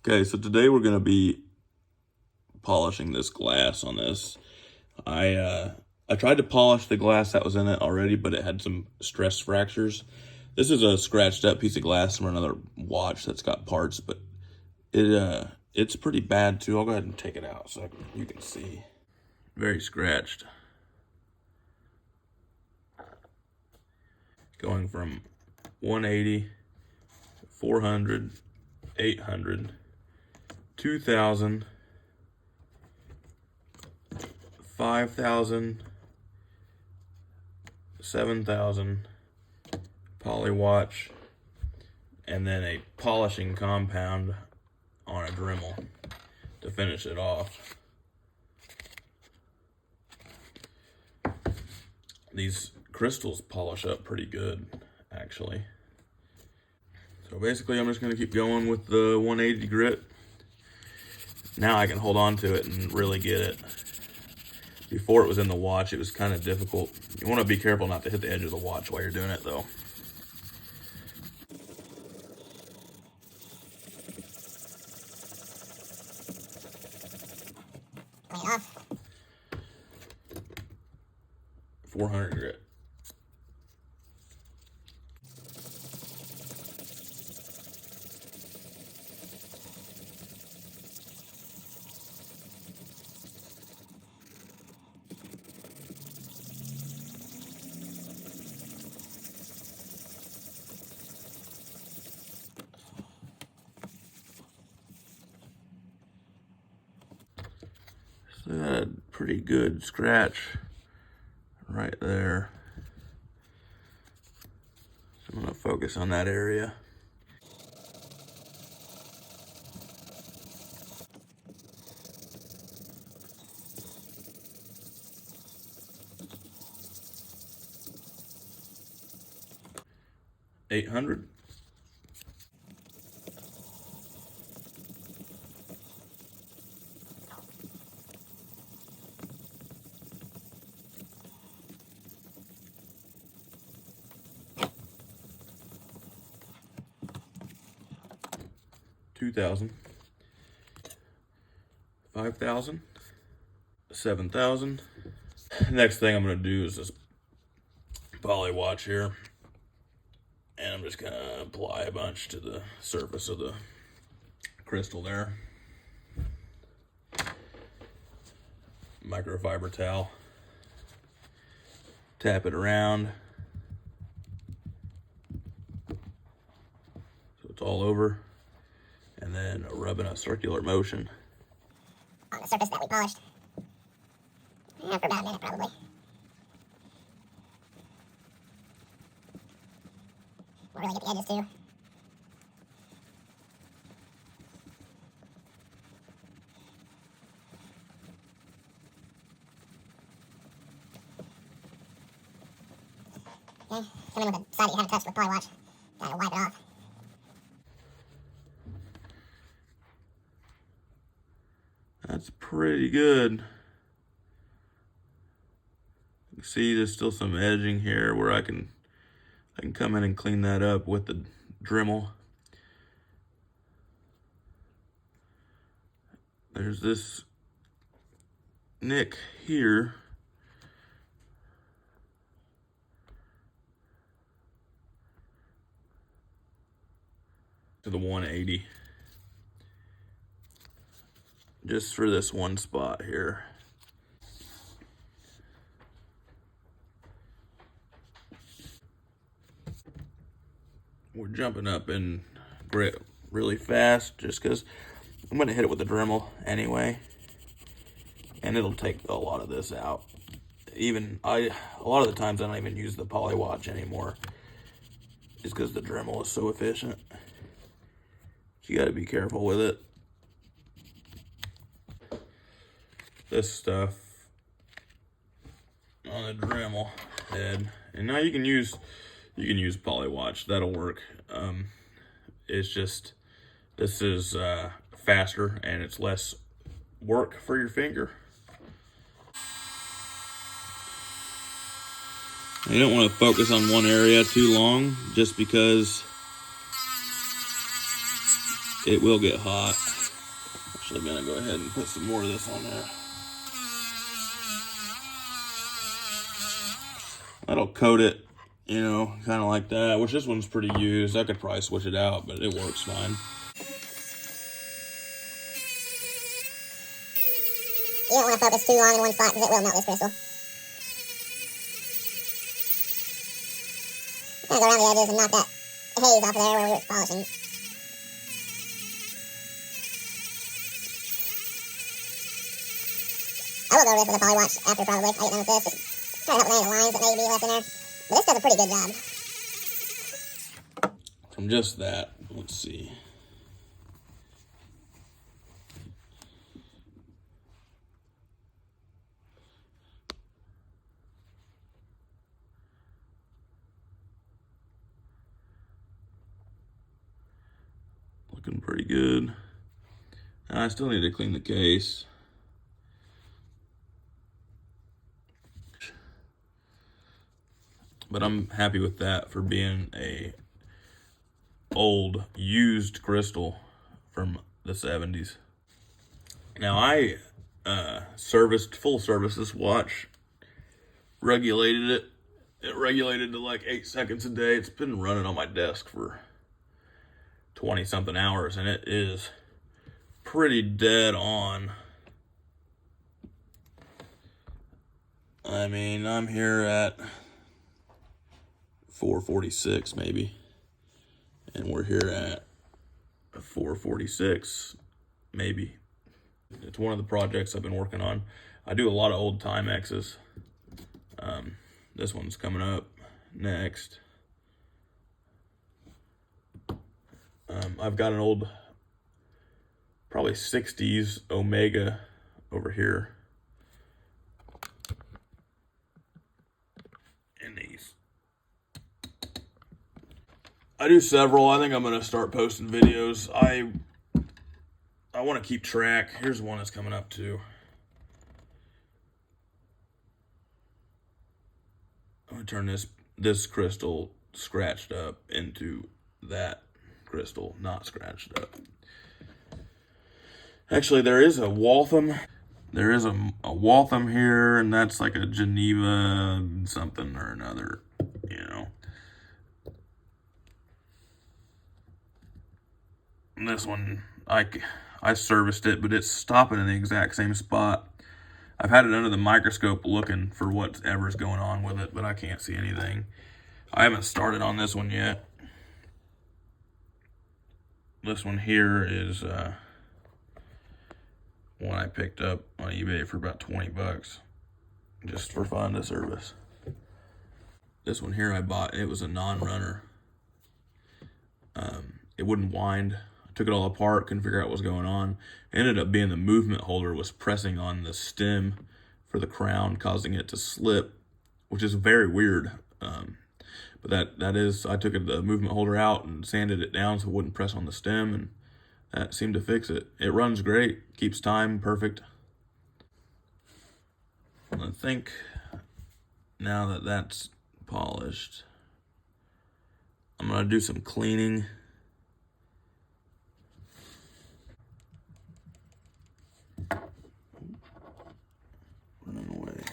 Okay, so today we're gonna be polishing this glass on this. I tried to polish the glass that was in it already, but it had some stress fractures. This is a scratched up piece of glass from another watch that's got parts, but it's pretty bad too. I'll go ahead and take it out so you can see. Very scratched. Going from 180, 400, 800, 2,000, 5,000, 7,000, poly watch, and then a polishing compound on a Dremel to finish it off. These crystals polish up pretty good, actually. So basically I'm just gonna keep going with the 180 grit. Now I can hold on to it and really get it. Before it was in the watch, it was kind of difficult. You wanna be careful not to hit the edge of the watch while you're doing it though. Off. 400 grit. So that pretty good scratch right there. So I'm gonna focus on that area. $800. $2,000, 5,000, 7,000. Next thing I'm gonna do is this poly watch here, and I'm just gonna apply a bunch to the surface of the crystal there. Microfiber towel. Tap it around so it's all over, and then rub in a circular motion On the surface that we polished. Yeah, for about a minute probably. We'll really get the edges too. Okay, come in with the side that you haven't touched with poly watch. Gotta wipe it off. That's pretty good. You can see there's still some edging here where I can come in and clean that up with the Dremel. There's this nick here. To the 180. Just for this one spot here. We're jumping up in grit really fast just because I'm gonna hit it with the Dremel anyway, and it'll take a lot of this out. A lot of the times I don't even use the poly watch anymore, just because the Dremel is so efficient. You got to be careful with it. This stuff on the Dremel head, and now you can use poly watch. That'll work. It's just this is faster and it's less work for your finger. You don't want to focus on one area too long, just because it will get hot. Actually, I'm gonna go ahead and put some more of this on there. That'll coat it, you know, kind of like that, which this one's pretty used. I could probably switch it out, but it works fine. You don't want to focus too long in one spot because it will melt this crystal. Kind of go around the edges and knock that haze off of there where we were polishing. I will go over this with a poly watch after probably. I get done with this. Just try to help with any of the lines that may be left in there. But this does a pretty good job. From just that, let's see. Looking pretty good. I still need to clean the case. But I'm happy with that for being a old used crystal from the 70s. Now I full service this watch, regulated it. It regulated to like 8 seconds a day. It's been running on my desk for 20 something hours and it is pretty dead on. I mean, I'm here at 446 maybe, and we're here at 446 maybe. It's one of the projects I've been working on. I do a lot of old Timexes. This one's coming up next. I've got an old, probably 60s Omega over here. And these. I do several. I think I'm going to start posting videos. I want to keep track. Here's one that's coming up too. I'm going to turn this crystal scratched up into that crystal not scratched up. Actually, there is a Waltham. There is a Waltham here, and that's like a Geneva something or another, you know. And this one, I serviced it, but it's stopping in the exact same spot. I've had it under the microscope looking for whatever's going on with it, but I can't see anything. I haven't started on this one yet. This one here is one I picked up on eBay for about 20 bucks, just for fun to service. This one here I bought, it was a non-runner. It wouldn't wind. I took it all apart, couldn't figure out what was going on. It ended up being the movement holder was pressing on the stem for the crown, causing it to slip, which is very weird. But that is, I took the movement holder out and sanded it down so it wouldn't press on the stem, and that seemed to fix it. It runs great, keeps time perfect. I think now that that's polished, I'm gonna do some cleaning. Running away.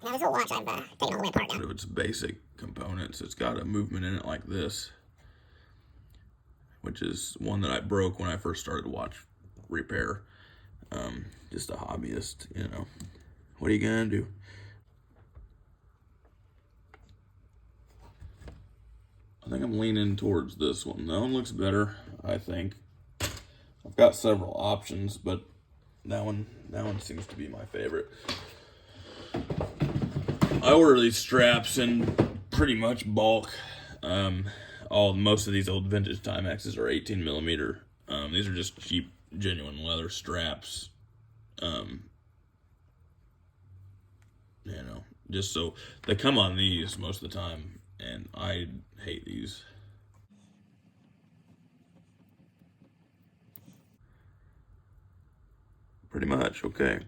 Now this whole watch I've taken all the way apart now. One of its basic components, it's got a movement in it like this, which is one that I broke when I first started watch repair. Just a hobbyist, you know. What are you gonna do? I think I'm leaning towards this one. That one looks better, I think. I've got several options, but that one seems to be my favorite. I order these straps in pretty much bulk. Most of these old vintage Timexes are 18 millimeter. These are just cheap, genuine leather straps. You know, just so they come on these most of the time, and I hate these. Pretty much, okay.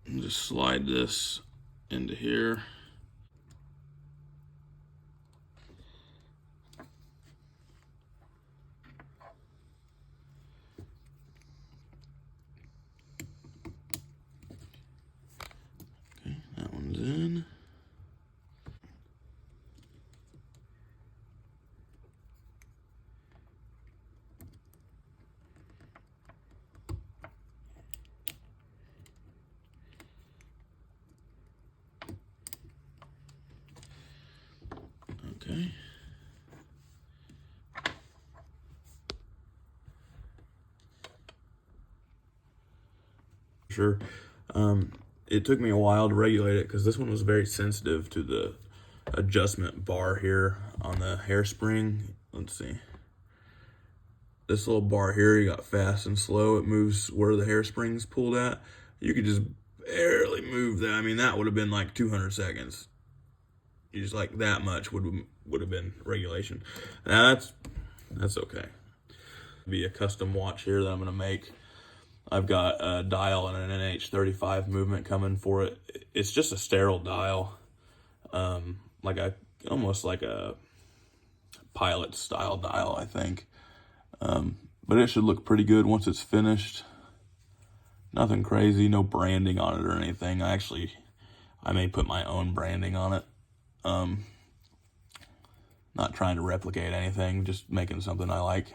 And just slide this into here. Okay, that one's in. Okay. Sure. It took me a while to regulate it because this one was very sensitive to the adjustment bar here on the hairspring. Let's see. This little bar here, you got fast and slow. It moves where the hairspring's pulled at. You could just barely move that. I mean, that would have been like 200 seconds. You just like that much would have been regulation. Now that's okay. Be a custom watch here that I'm gonna make. I've got a dial and an NH35 movement coming for it. It's just a sterile dial, almost like a pilot style dial, I think. But it should look pretty good once it's finished. Nothing crazy, no branding on it or anything. I may put my own branding on it. Not trying to replicate anything, just making something I like.